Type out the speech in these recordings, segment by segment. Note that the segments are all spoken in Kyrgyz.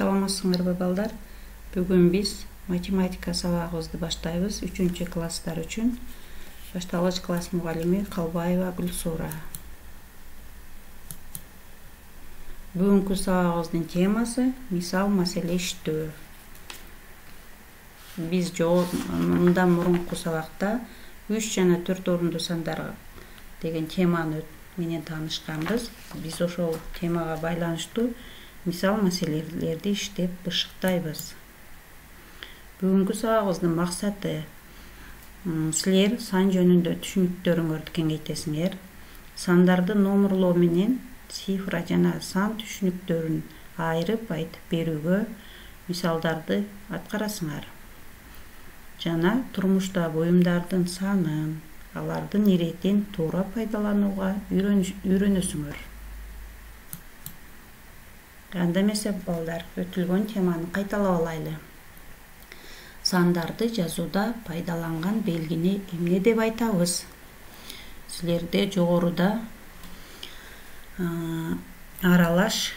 Саламатсыңарбы балдар? Бүгүн биз математика сабагыбызды баштайбыз. 3 класстар үчүн. Башталгыч класс мугалими Калбаева Гүлсура. Бүгүнкү сабагыбыздын темасы мисал маселе иштөө. Биз мындан мурунку сабакта 3 жана 4 орундуу сандар деген теманы менен таанышканбыз. Биз ошол темага байланыштуу мисал маселелерди иштеп бышыктайбыз. Бүгүнкү сабагыбыздын максаты силер сан жөнүндө түшүнүктөрүңөрдү кеңейтесиңер. Сандарды номерлоо менен цифра жана сан түшүнүктөрүн айырып айтып берүүгө мисалдарды аткарасыңар. Жана турмушта буюмдардын санын, алардын иретин туура пайдаланууга үйрөнөсүңөр. Анда эмесе балдар, өтүлгөн теманы кайталап алайлы. Сандарды жазууда пайдаланган белгини эмне деп айтабыз? Силерде жогоруда аралаш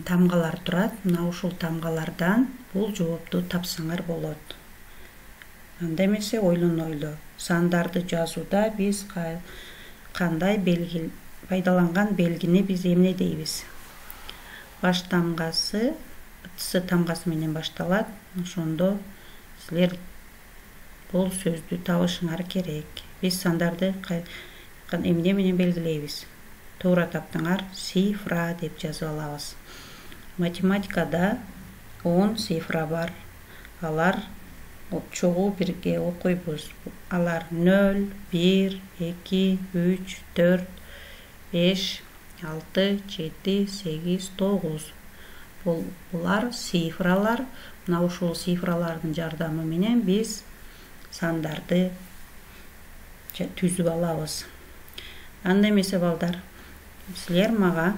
тамгалар турат. Мына ушул тамгалардан бул жоопту тапсаңар болот. Анда эмесе ойлонойлу. Сандарды жазууда биз кандай пайдаланган белгини биз эмне дейбиз? Баш тамгасы, ts тамгасы менен башталат. Ошондо силер бул сөздү табышыңар керек. Биз сандарды эмне менен белгилейбиз? Туура таптыңар, цифра деп жазып алабыз. Математикада 10 цифра бар. Алар чогуу бирге окуйбуз. Алар 0, 1, 2, 3, 4, 5, 6, 7, 8, 9. Булар цифралар. Мына ушул цифралардын жардамы менен биз сандарды түзүп алабыз. Анда эмесе балдар, силер мага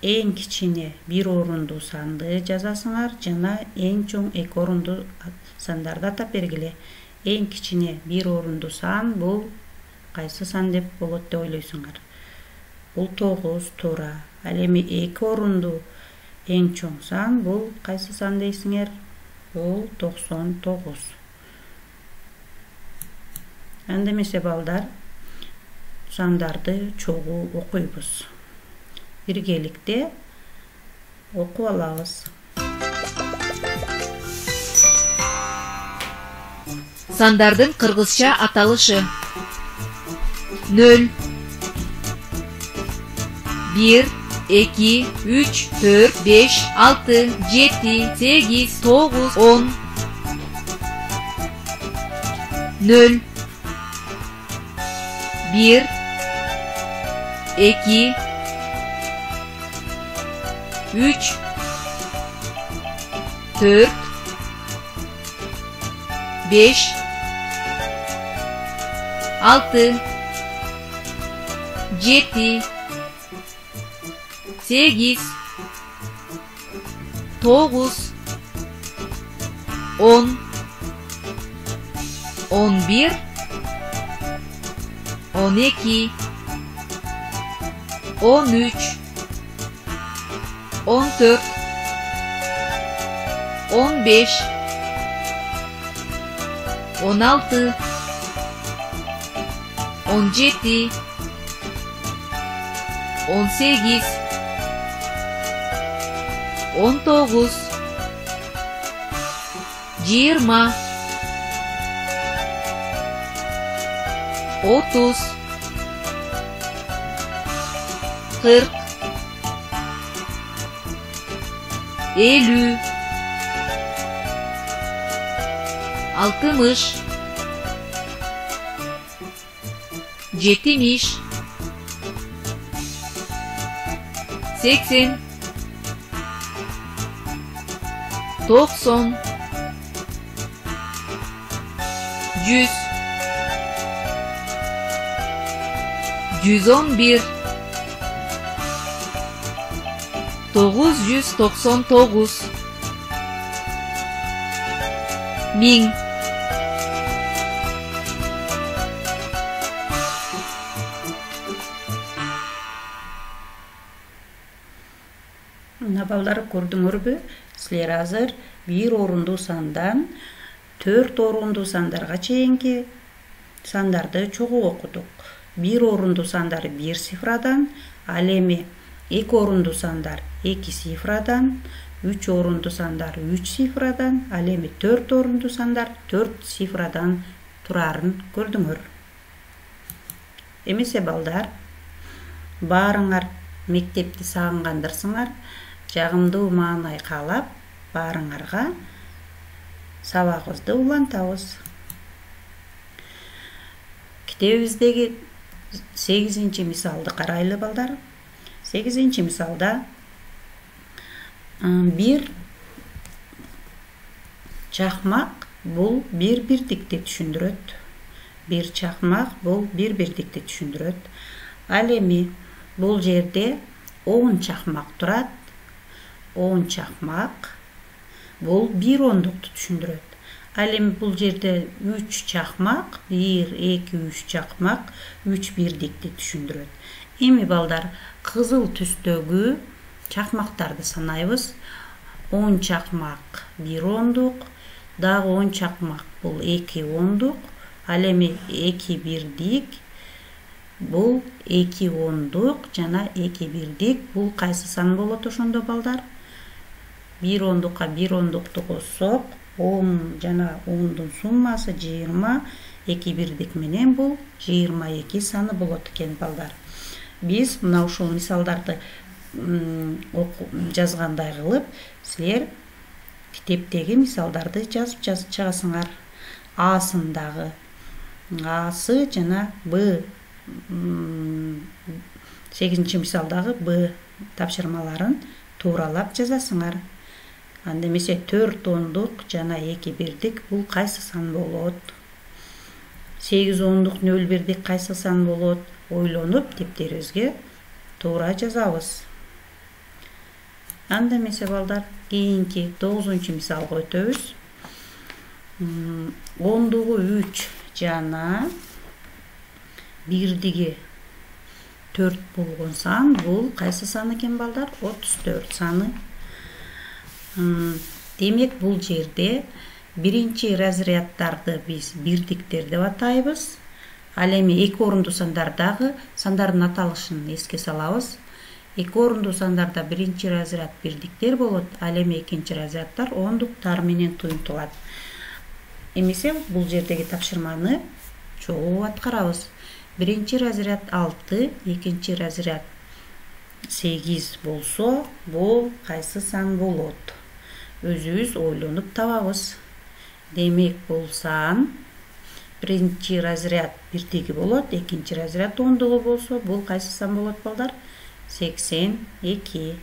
эң кичине 1 орундуу санды жазасыңар жана эң чоң 2 орундуу сандарды атап бергиле. Эң кичине 1 орундуу сан бул кайсы сан деп болот деп ойлойсуңар? Бул 9 туура. Ал эми 2 орундуу эң чоң сан бул кайсы сан дейсиңер? Бул 99. Анда эмесе балдар, сандарды чогуу окуйбуз. Биргеликте окуп алабыз. Сандардын кыргызча аталышы: 0, 1, 2, 3, 4, 5, 6, 7, 8, 9, 10. 0, 1, 2, 3, 4, 5, 6, 7, 8, 9, 10, 11, 12, 13, 14, 15, 16, 17, 18, 19, 20, 30, 40, 50, 60, 70, 80, 90, 100, 111, 999, 1000. Мына балдар көрдүңөрбү? Силер азыр 1 орундуу сандан 4 орундуу сандарга чейинки сандарды чогуу окудук. 1 орундуу сандар 1 цифрадан, ал эми 2 орундуу сандар 2 цифрадан, 3 орундуу сандар 3 цифрадан, ал эми 4 орундуу сандар 4 цифрадан турарын көрдүңөр. Эмесе балдар, баарыңар мектепти сагынгандырсыңар, жагымдуу маанай каалап, баарыңарга сабагыбызды улантабыз. Китебибиздеги 8-нчи мисалды карайлы балдар. 8-нчи мисалда бир чакмак бул бир бирдикти түшүндүрөт. Бир чакмак бул бир бирдикти түшүндүрөт. Ал эми бул жерде 10 чакмак турат. 10 чакмак бул 1 ондукту түшүндүрөт. Ал эми бул жерде 3 чакмак, 1, 2, 3 чакмак 3 бирдикти түшүндүрөт. Эми балдар, кызыл түстөгү чакмактарды санайбыз. 10 чакмак 1 ондук, дагы 10 чакмак бул 2 ондук, ал эми 2 бирдик бул 2 ондук жана 2 бирдик бул кайсы сан болот ошондо балдар? 1 ондукка 1 ондукту коссок, 10 жана 10дун суммасы 20, 2 бирдик менен бул 22 саны болот экен балдар. Биз мына ушул мисалдарды жазгандай кылып, силер китептеги мисалдарды жазып чыгасыңар. Асындагы Асы жана Б 8-нчи мисалдагы Б тапшырмаларын тууралап жазасыңар. Анда эмесе 4 ондук жана 2 бирдик бул кайсы сан болот? 8 ондук 0 бирдик кайсы сан болот? Ойлонуп тептерибизге туура жазабыз. Анда эмесе балдар, кийинки 9-нчу мисалга өтөбүз. Ондугу 3 жана бирдиги 4 болгон сан бул кайсы сан экен балдар? 34 саны. Демек бул жерде биринчи разряддарды биз бирдиктер деп атайбыз. Ал эми 2 орундуу сандардагы сандардын аталышын эске салабыз. 2 орундуу сандарда биринчи разряд бирдиктер болот, ал эми экинчи разряддар ондуктар менен туюнтулат. Эмесе бул жердеги тапшырманы чогуу аткарабыз. Биринчи разряд 6, экинчи разряд 8 болсо, бул кайсы сан болот? Өзүбүз ойлонуп табабыз. Демек бул сан биринчи разряд бирдиги болот, экинчи разряд ондугу болсо, бул кайсы сан болот балдар? 82.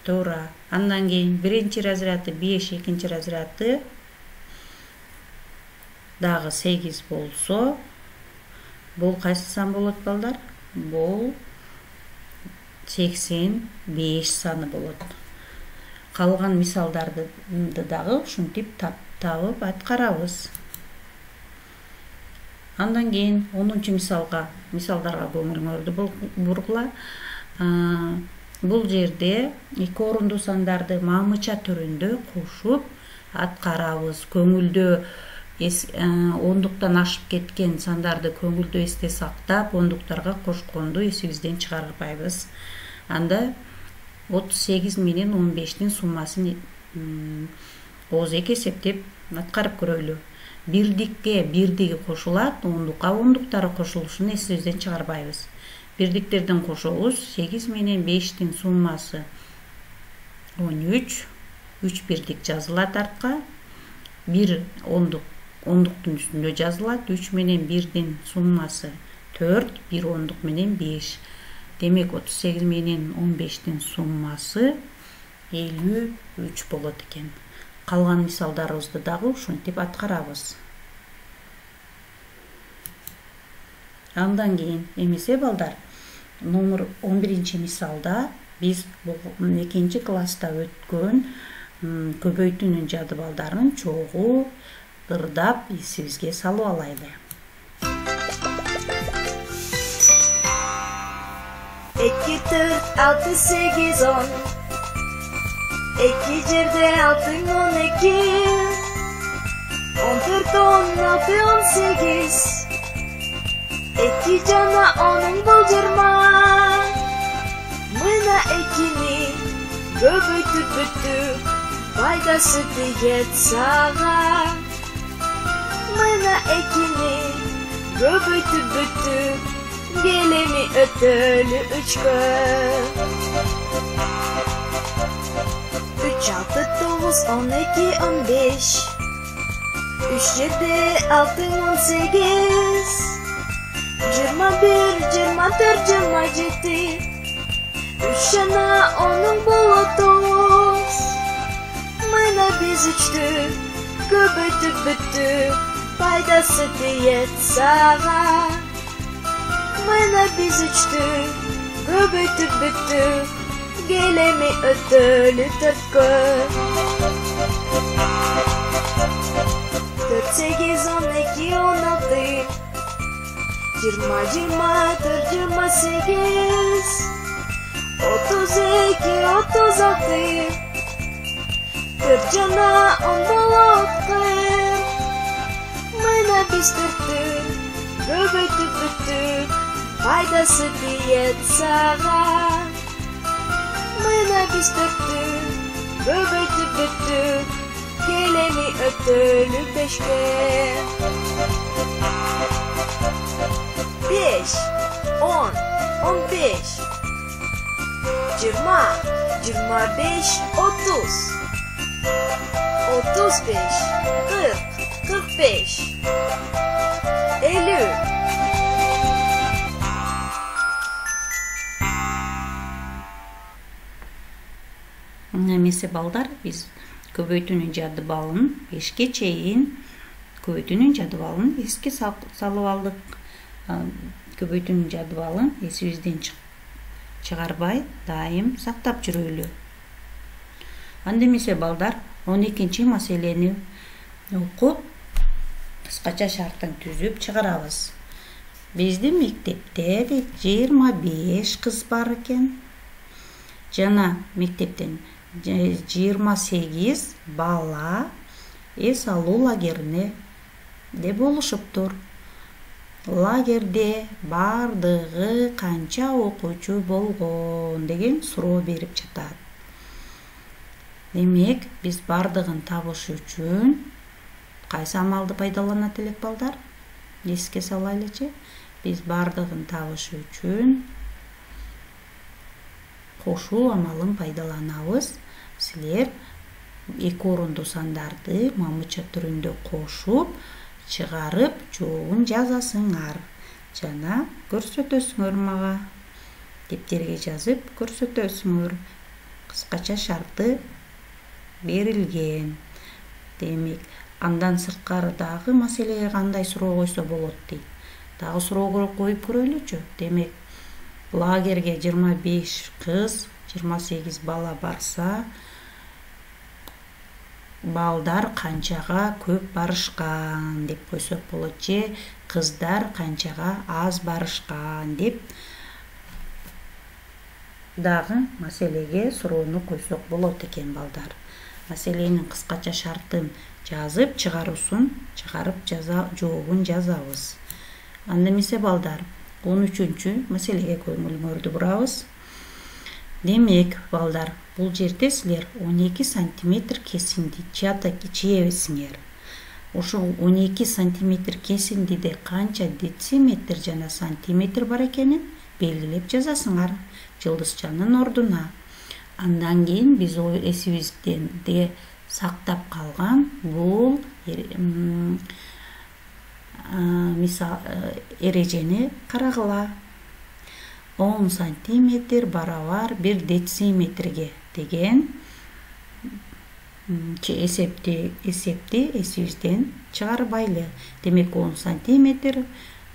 Туура. Андан кийин биринчи разряды 5, экинчи разряды дагы 8 болсо, бул кайсы сан болот балдар? Бул 85 саны болот. Калган мисалдарды дагы ушинтип табып аткарабыз. Андан кийин 10-нчу мисалдарга көңүлүңөрдү бургула. Бул жерде 2 орундуу сандарды мамыча түрүндө кошуп аткарабыз. Көңүлдө ондуктан ашып кеткен сандарды көңүлдө эсте сактап, ондуктарга кошконду эсибизден чыгарбайбыз. Анда 38 менен 15-тин суммасын ооз эки эсептеп аткарып көрөлү. Бирдикке бирдиги кошулат, ондукка ондуктары кошулушун эсибизден чыгарбайбыз. Бирдиктерден кошобуз. 8 менен 5-тин суммасы 13, 3 бирдик жазылат артка. 1 ондуктун үстүндө жазылат. 3 менен 1-дин суммасы 4, 1 ондук менен 5. Демек 38 менен 15-тин суммасы 53 болот экен. Калган мисалдарыбызды дагы ушинтип аткарабыз. Андан кийин эмесе балдар, номер 11-нчи мисалда биз экинчи класста өткөн көбөйтүүнүн жадыбалдарын чогуу ырдап эсибизге салып алайлы. 2, 4, 6, 8, 10 2 жерде 6 12 14 16 18 2 жана 10 бул 20 мына 2-ни көбөйтүп бүттүк пайдасы тиет сага мына 2-ни көбөйтүп бүттүк келеми өтөлү 3-кө 3 6 9 12 15 3 7 6 18 21 24 27 3 жана 10 болот 9 мына биз 3-тү көбөйтүп бүттүк пайдасы тиет сага мына биз 3-тү көбөйтүп бүттүк келеми өтөлү 4-кө 4 8 12 16 20 24 28 32 36 4 жана 10 болот 40 мына биз 4-тү көбөйтүп бүттүк пайдасы тиет сага мына биз 4-тү көбөйтүп бүттүк келеми өтөлү 5-кө 5 10 15 20 25 30 35 40 45 50 Немесе балдар биз көбөйтүүнүн жадыбалын 5ке чейин көбөйтүүнүн жадыбалын эске салып алдык. Көбөйтүүнүн жадыбалын эсибизден чыгарбай дайым сактап жүрөлү. Анда эмесе балдар 12-чи маселени окуп кыскача шарттын түзүп чыгарабыз. Биздин мектепте 25 кыз бар экен. Жана мектептен 28 бала эс алуу лагерине де болушуптур. Лагерде бардыгы канча окуучу болгон деген суроо берип жатат. Демек, биз бардыгын табыш үчүн кайсы амалды пайдаланат элек балдар? Эске салайлычы. Биз бардыгын табыш үчүн кошуу амалын пайдаланабыз. Силер 2 орундуу сандарды мамыча түрүндө кошуп, чыгарып, жообун жазасыңар. Жана көрсөтөсүңөр мага. Дептерге жазып көрсөтөсүңөр. Кыскача шарты берилген. Демек, андан сырткары дагы маселеге кандай суроо койсо болот дейт. Дагы суроо коюп көрөлүчү. Демек, лагерге 25 кыз, 28 бала барса, балдар канчага көп барышкан деп койсок болот же кыздар канчага аз барышкан деп дагы маселеге суроону койсок болот экен балдар. Маселенин кыскача шартын жазып, чыгаруусун чыгарып жообун жазабыз. Анда эмесе балдар, 13-чү маселеге көңүлүңөрдү бурабыз. Демек, балдар, бул жерде силер 12 сантиметр кесинди чийебизиңер. Ошол 12 сантиметр кесиндиде канча дециметр жана сантиметр бар экенин белгилеп жазасыңар жылдызчанын ордуна. Андан кийин биз эсибизден сактап калган бул мисал эрежени карагыла. 10 сантиметр барабар 1 дециметрге деген эсепти эсибизден чыгарбайлы. Демек 10 сантиметр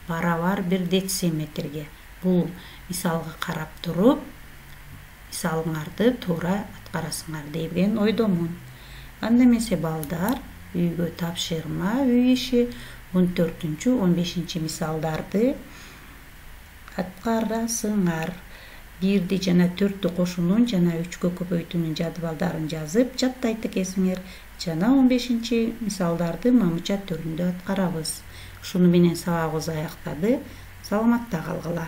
барабар 1 дециметрге. Бул мисалга карап туруп, мисалыңарды туура аткарасыңар деген ойдомун. Анда эмесе балдар, үйгө тапшырма үй иши 14-15 мисалдарды аткарасыңар. 1 жана 4 кошуунун жана 3 көбөйтүүнүн жадыбалдарын жазып жаттайт экенсиңер жана 15-чи мисалдарды мамыча түрүндө аткарабыз. Ушуну менен сабагыбыз аяктады. Саламатта калгыла.